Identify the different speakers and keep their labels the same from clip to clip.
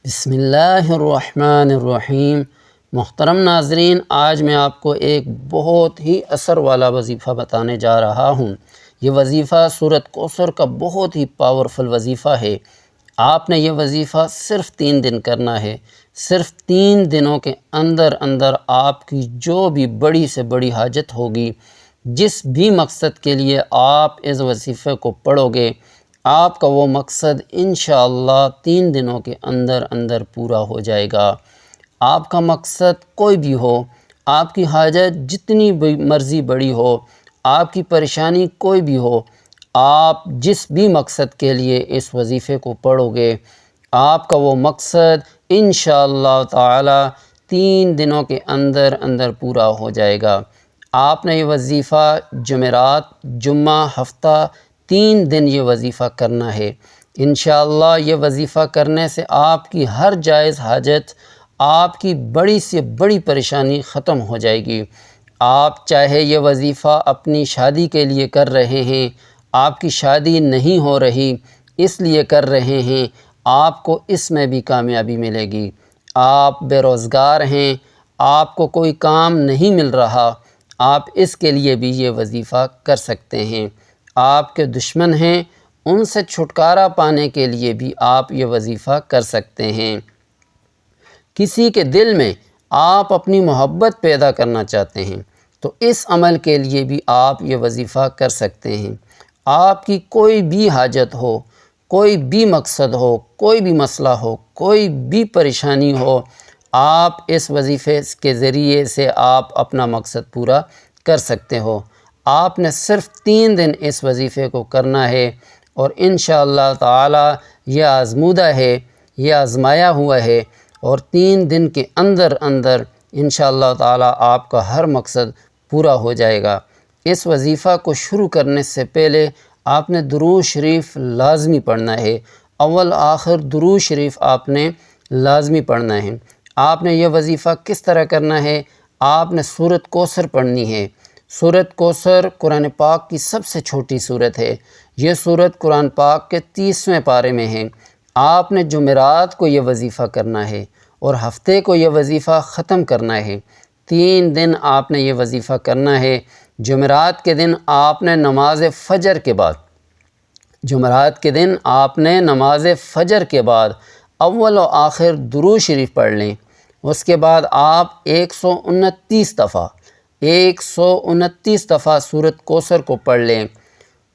Speaker 1: بسم اللہ الرحمن الرحیم۔ محترم ناظرین، آج میں آپ کو ایک بہت ہی اثر والا وظیفہ بتانے جا رہا ہوں۔ یہ وظیفہ سورۃ کوثر کا بہت ہی پاورفل وظیفہ ہے۔ آپ نے یہ وظیفہ صرف 3 دن کرنا ہے۔ صرف 3 دنوں کے اندر اندر آپ کی جو بھی بڑی سے بڑی حاجت ہوگی، جس بھی مقصد کے لیے آپ اس وظیفے کو پڑھو گے، آپ کا وہ مقصد انشاءاللہ 3 دنوں کے اندر اندر پورا ہو جائے گا۔ آپ کا مقصد کوئی بھی ہو، آپ کی حاجت جتنی مرضی بڑی ہو، آپ کی پریشانی کوئی بھی ہو، آپ جس بھی مقصد کے لیے اس وظیفے کو پڑھو گے، آپ کا وہ مقصد انشاءاللہ تعالی 3 دنوں کے اندر اندر پورا ہو جائے گا۔ آپ نے یہ وظیفہ جمعرات، جمعہ، ہفتہ 3 دن یہ وظیفہ کرنا ہے۔ انشاءاللہ یہ وظیفہ کرنے سے آپ کی ہر جائز حاجت، آپ کی بڑی سے بڑی پریشانی ختم ہو جائے گی۔ آپ چاہے یہ وظیفہ اپنی شادی کے لیے کر رہے ہیں، آپ کی شادی نہیں ہو رہی اس لیے کر رہے ہیں، آپ کو اس میں بھی کامیابی ملے گی۔ آپ بے روزگار ہیں، آپ کو کوئی کام نہیں مل رہا، آپ اس کے لیے بھی یہ وظیفہ کر سکتے ہیں۔ آپ کے دشمن ہیں، ان سے چھٹکارا پانے کے لیے بھی آپ یہ وظیفہ کر سکتے ہیں۔ کسی کے دل میں آپ اپنی محبت پیدا کرنا چاہتے ہیں تو اس عمل کے لیے بھی آپ یہ وظیفہ کر سکتے ہیں۔ آپ کی کوئی بھی حاجت ہو، کوئی بھی مقصد ہو، کوئی بھی مسئلہ ہو، کوئی بھی پریشانی ہو، آپ اس وظیفے کے ذریعے سے آپ اپنا مقصد پورا کر سکتے ہو۔ آپ نے صرف 3 دن اس وظیفے کو کرنا ہے اور انشاءاللہ تعالی یہ آزمودہ ہے، یہ آزمایا ہوا ہے، اور 3 دن کے اندر اندر انشاءاللہ تعالی آپ کا ہر مقصد پورا ہو جائے گا۔ اس وظیفہ کو شروع کرنے سے پہلے آپ نے درود شریف لازمی پڑھنا ہے۔ اول آخر درود شریف آپ نے لازمی پڑھنا ہے۔ آپ نے یہ وظیفہ کس طرح کرنا ہے؟ آپ نے سورۃ کوثر پڑھنی ہے۔ سورۃ کوثر قرآن پاک کی سب سے چھوٹی سورت ہے۔ یہ سورت قرآن پاک کے 30ویں پارے میں ہے۔ آپ نے جمعرات کو یہ وظیفہ کرنا ہے اور ہفتے کو یہ وظیفہ ختم کرنا ہے۔ 3 دن آپ نے یہ وظیفہ کرنا ہے۔ جمعرات کے دن آپ نے نماز فجر کے بعد اول و آخر درود شریف پڑھ لیں۔ اس کے بعد آپ 129 دفعہ سورۃ کوثر کو پڑھ لیں۔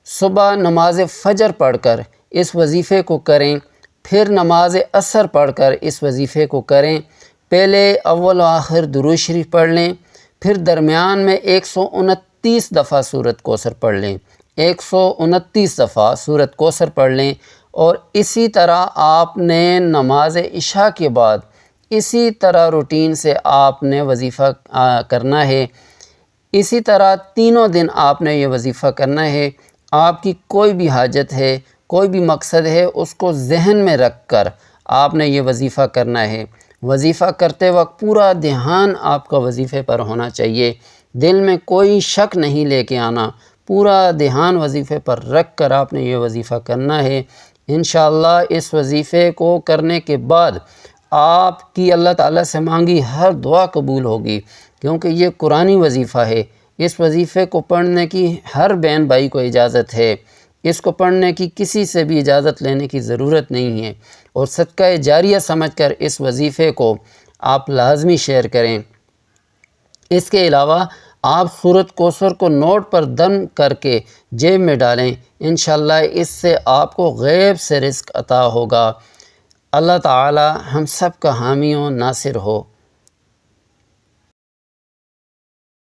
Speaker 1: صبح نماز فجر پڑھ کر اس وظیفے کو کریں، پھر نماز عصر پڑھ کر اس وظیفے کو کریں۔ پہلے اول و آخر درود شریف پڑھ لیں، پھر درمیان میں 129 دفعہ سورۃ کوثر پڑھ لیں، 129 دفعہ سورۃ کوثر پڑھ لیں، اور اسی طرح آپ نے نماز عشاء کے بعد اسی طرح روٹین سے آپ نے وظیفہ کرنا ہے۔ اسی طرح تینوں دن آپ نے یہ وظیفہ کرنا ہے۔ آپ کی کوئی بھی حاجت ہے، کوئی بھی مقصد ہے، اس کو ذہن میں رکھ کر آپ نے یہ وظیفہ کرنا ہے۔ وظیفہ کرتے وقت پورا دھیان آپ کا وظیفے پر ہونا چاہیے، دل میں کوئی شک نہیں لے کے آنا، پورا دھیان وظیفے پر رکھ کر آپ نے یہ وظیفہ کرنا ہے۔ انشاءاللہ اس وظیفے کو کرنے کے بعد آپ کی اللہ تعالیٰ سے مانگی ہر دعا قبول ہوگی، کیونکہ یہ قرآنی وظیفہ ہے۔ اس وظیفے کو پڑھنے کی ہر بہن بھائی کو اجازت ہے، اس کو پڑھنے کی کسی سے بھی اجازت لینے کی ضرورت نہیں ہے، اور صدقہ جاریہ سمجھ کر اس وظیفے کو آپ لازمی شیئر کریں۔ اس کے علاوہ آپ سورۃ کوثر کو نوٹ پر دم کر کے جیب میں ڈالیں، انشاءاللہ اس سے آپ کو غیب سے رزق عطا ہوگا۔ اللہ تعالی ہم سب کا حامی و ناصر ہو۔